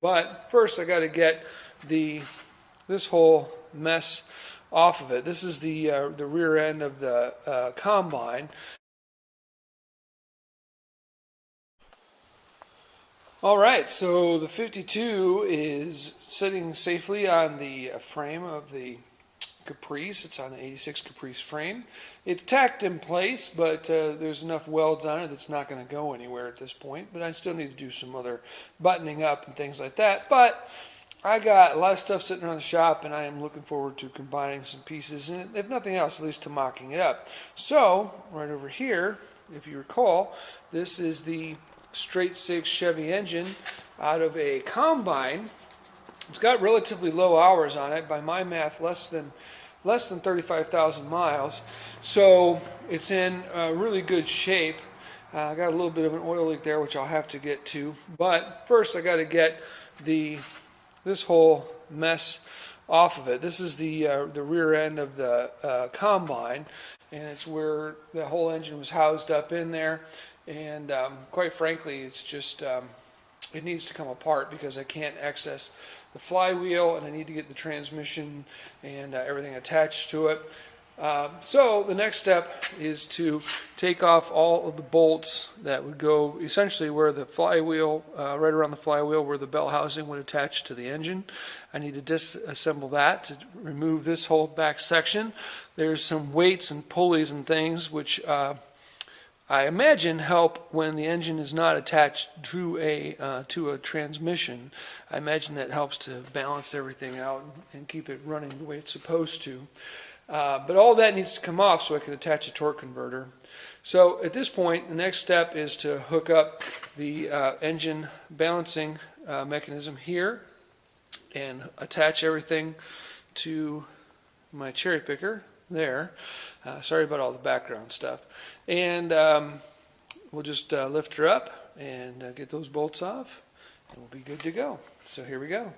But first I got to get this whole mess off of it. This is the rear end of the combine. Alright, so the 52 is sitting safely on the frame of the Caprice. It's on the 86 Caprice frame. It's tacked in place, but there's enough welds on it that's not going to go anywhere at this point. But I still need to do some other buttoning up and things like that. But I got a lot of stuff sitting around the shop, and I am looking forward to combining some pieces, and if nothing else, at least to mocking it up. So, right over here, if you recall, this is the straight six Chevy engine out of a combine. It's got relatively low hours on it, by my math, less than 35,000 miles. So it's in really good shape. I got a little bit of an oil leak there, which I'll have to get to. But first, I got to get this whole mess off of it. This is the rear end of the combine, and it's where the whole engine was housed up in there. And quite frankly, it's just it needs to come apart because I can't access the flywheel, and I need to get the transmission and everything attached to it. So the next step is to take off all of the bolts that would go essentially where the flywheel, right around the flywheel where the bell housing would attach to the engine. I need to disassemble that to remove this whole back section. There's some weights and pulleys and things which I imagine help when the engine is not attached to a transmission. I imagine that helps to balance everything out and keep it running the way it's supposed to. But all that needs to come off so I can attach a torque converter. So at this point, the next step is to hook up the engine balancing mechanism here and attach everything to my cherry picker there. Sorry about all the background stuff. And we'll just lift her up and get those bolts off, and we'll be good to go. So here we go.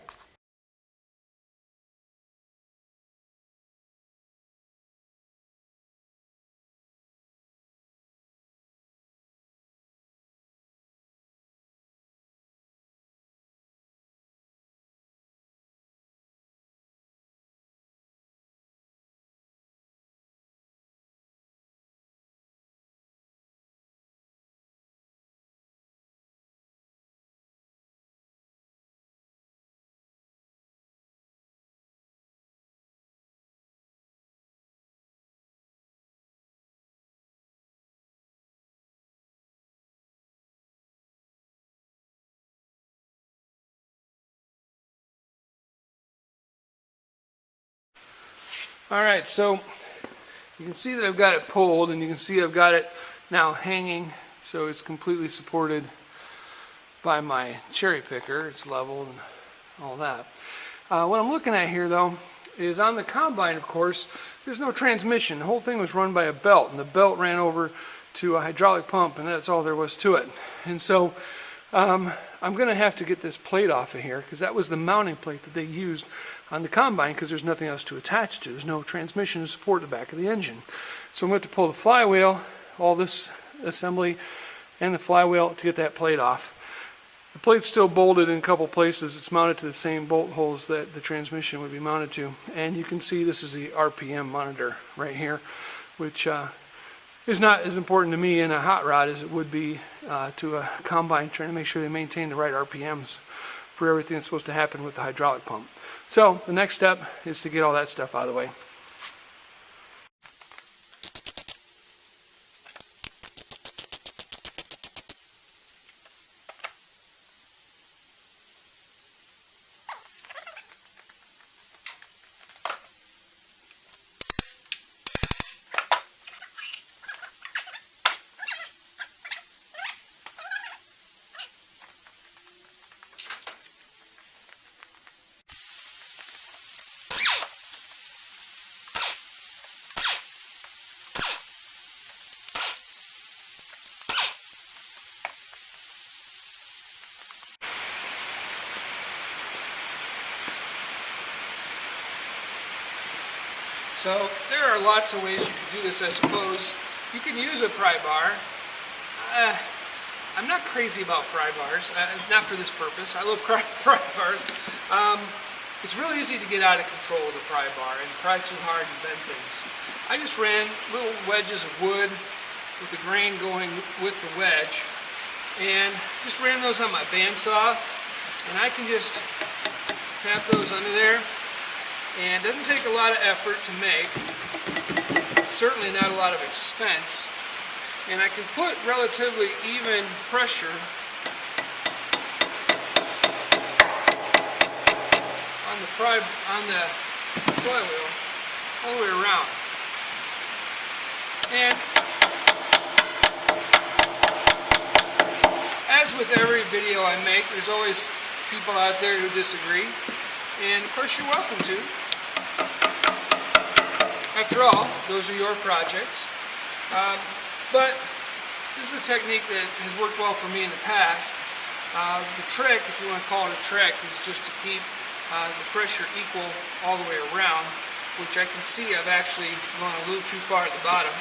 Alright, so you can see that I've got it pulled, and you can see I've got it now hanging, so it's completely supported by my cherry picker. It's level and all that. What I'm looking at here, though, is on the combine, of course, there's no transmission. The whole thing was run by a belt, and the belt ran over to a hydraulic pump, and that's all there was to it. And so I'm going to have to get this plate off of here, because that was the mounting plate that they used on the combine, because there's nothing else to attach to. There's no transmission to support the back of the engine. So I'm going to have to pull the flywheel, all this assembly, and the flywheel to get that plate off. The plate's still bolted in a couple places. It's mounted to the same bolt holes that the transmission would be mounted to. And you can see this is the RPM monitor right here, which is not as important to me in a hot rod as it would be to a combine, trying to make sure they maintain the right RPMs for everything that's supposed to happen with the hydraulic pump. So the next step is to get all that stuff out of the way. So there are lots of ways you can do this, I suppose. You can use a pry bar. I'm not crazy about pry bars, not for this purpose. I love pry bars. It's really easy to get out of control with a pry bar and pry too hard and bend things. I just ran little wedges of wood with the grain going with the wedge, and just ran those on my bandsaw, and I can just tap those under there, and it doesn't take a lot of effort to make, certainly not a lot of expense, and I can put relatively even pressure on the flywheel all the way around. And as with every video I make, there's always people out there who disagree, and of course you're welcome to. After all, those are your projects. But this is a technique that has worked well for me in the past. The trick, if you want to call it a trick, is just to keep the pressure equal all the way around, which I can see I've actually gone a little too far at the bottom.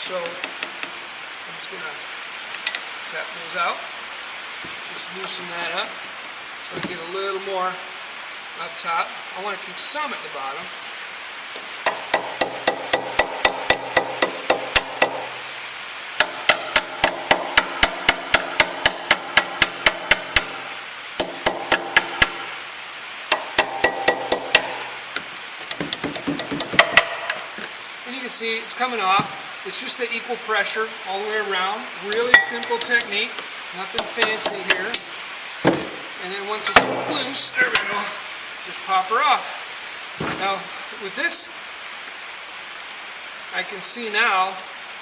So I'm just going to tap those out, just loosen that up so I get a little more up top. I want to keep some at the bottom. See, it's coming off. It's just the equal pressure all the way around. Really simple technique, nothing fancy here. And then once it's loose, there we go, just pop her off. Now with this, I can see now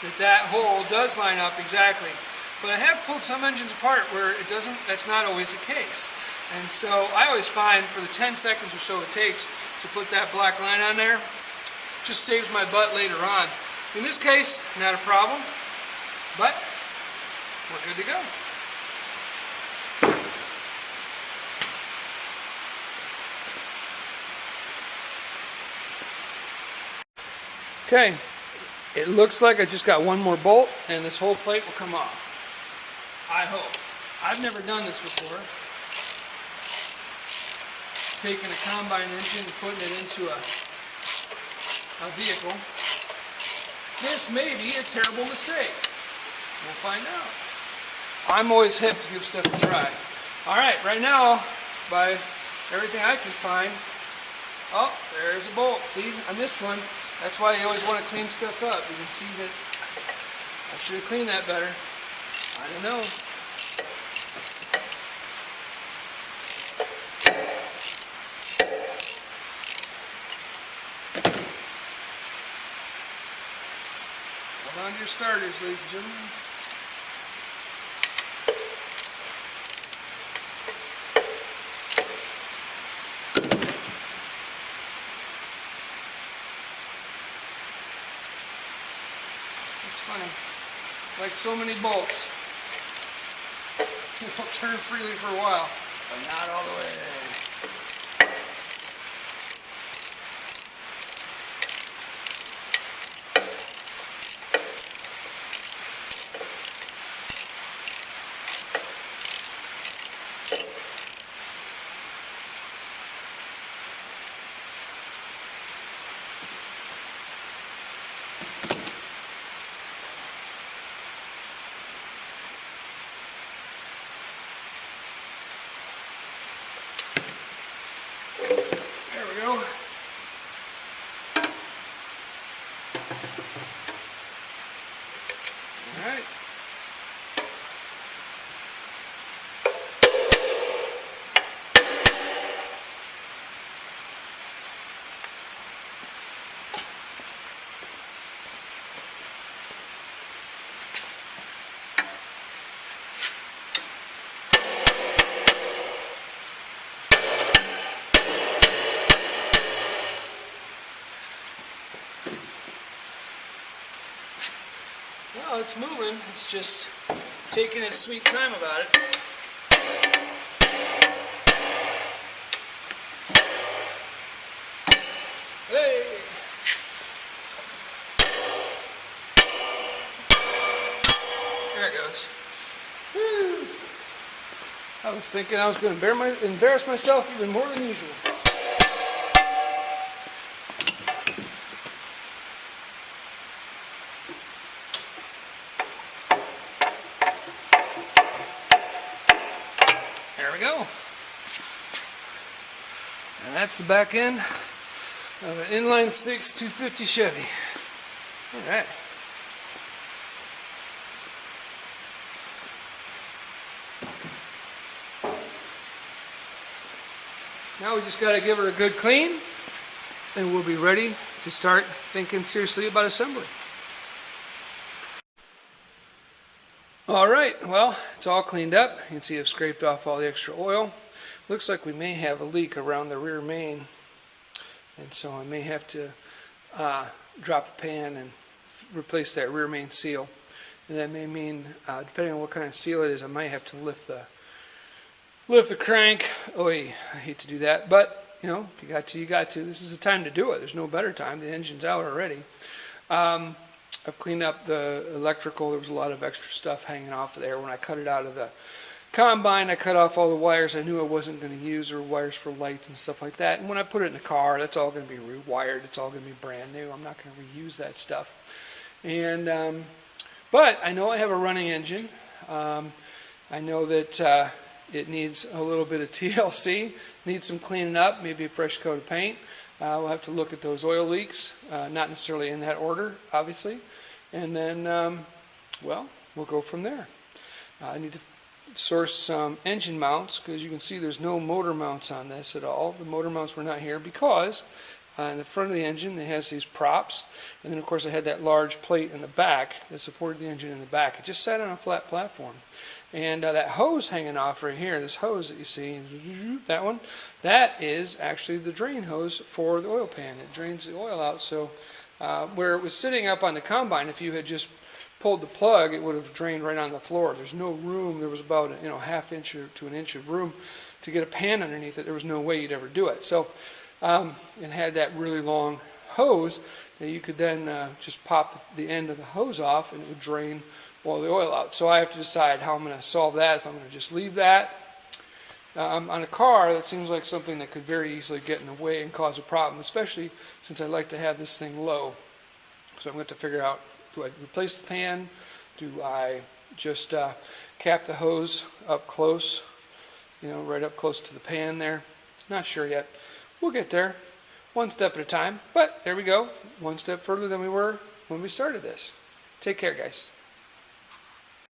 that that hole does line up exactly. But I have pulled some engines apart where it doesn't, that's not always the case. And so I always find for the 10 seconds or so it takes to put that black line on there, just saves my butt later on. In this case, not a problem, but we're good to go. Okay, it looks like I just got one more bolt and this whole plate will come off. I hope. I've never done this before. Taking a combine engine and putting it into a vehicle. This may be a terrible mistake. We'll find out. I'm always hip to give stuff a try. Alright, right now, by everything I can find, oh, there's a bolt. See, I missed one. That's why you always want to clean stuff up. You can see that I should have cleaned that better. I don't know. Hold on to your starters, ladies and gentlemen. It's funny. Like so many bolts, it'll turn freely for a while, but not all the way. There we go. All right. Well, it's moving. It's just taking its sweet time about it. Hey! There it goes. Woo! was thinking I was going to embarrass myself even more than usual. There we go. And that's the back end of an inline 6 250 Chevy. All right. Now we just got to give her a good clean, and we'll be ready to start thinking seriously about assembly. Alright, well, it's all cleaned up. You can see I've scraped off all the extra oil. Looks like we may have a leak around the rear main, and so I may have to drop the pan and replace that rear main seal. And that may mean, depending on what kind of seal it is, I might have to lift the crank. Oy, I hate to do that, but you know, if you got to, you got to. This is the time to do it. There's no better time. The engine's out already. I've cleaned up the electrical. There was a lot of extra stuff hanging off of there. When I cut it out of the combine, I cut off all the wires I knew I wasn't going to use, or wires for lights and stuff like that. And when I put it in the car, that's all going to be rewired. It's all going to be brand new. I'm not going to reuse that stuff. And but I know I have a running engine. I know that it needs a little bit of TLC, needs some cleaning up, maybe a fresh coat of paint. We'll have to look at those oil leaks, not necessarily in that order, obviously. And then, well, we'll go from there. I need to source some engine mounts, because you can see there's no motor mounts on this at all. The motor mounts were not here because in the front of the engine it has these props, and then of course I had that large plate in the back that supported the engine in the back. It just sat on a flat platform. And that hose hanging off right here, this hose that you see, that one, that is actually the drain hose for the oil pan. It drains the oil out. So where it was sitting up on the combine, if you had just pulled the plug, it would have drained right on the floor. There's no room. There was about half inch to an inch of room to get a pan underneath it. There was no way you'd ever do it. So it had that really long hose that you could then just pop the end of the hose off, and it would drain all the oil out. So I have to decide how I'm going to solve that, if I'm going to just leave that. On a car, that seems like something that could very easily get in the way and cause a problem, especially since I like to have this thing low. So I'm going to figure out, do I replace the pan? Do I just cap the hose up close, right up close to the pan there? Not sure yet. We'll get there, one step at a time. But there we go, one step further than we were when we started this. Take care, guys.